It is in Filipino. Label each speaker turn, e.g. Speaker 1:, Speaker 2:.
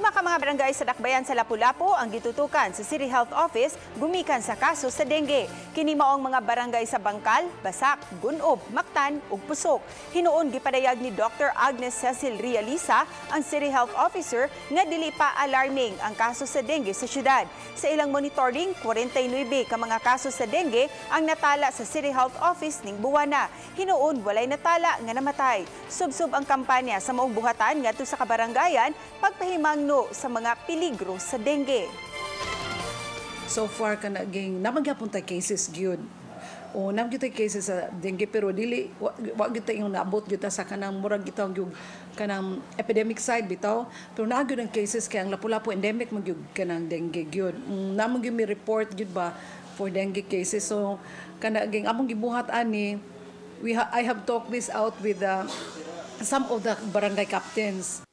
Speaker 1: Lima ka mga barangay sa dakbayan sa Lapu-lapu ang gitutukan sa City Health Office gumikan sa kaso sa dengue. Kini maong mga barangay sa Bangkal, Basak, Gunob, Mactan ug Pusok. Hinuon gipadayag ni Dr. Agnes Cecil Realisa, ang City Health Officer, nga dili pa alarming ang kaso sa dengue sa syudad. Sa ilang monitoring, 49 ka mga kaso sa dengue ang natala sa City Health Office ning buwana. Hinuon walay natala nga namatay. Subsub ang kampanya sa maong buhatan ngadto sa kabarangayan pagpahimangno sa mga peligro sa dengue.
Speaker 2: So far kanaging naman tay cases gyud. O nam gyud cases sa dengue pero dili wa gyud yung naabot gyud sa kanang murag gitaw gyud kanang epidemic side bitaw. Pero naa gyud ang cases kay ang Lapu-lapu endemic man gyud kanang dengue gyud. Namon gyud mi report gyud ba for dengue cases. So kanaging among gibuhat ani I have talked this out with some of the barangay captains.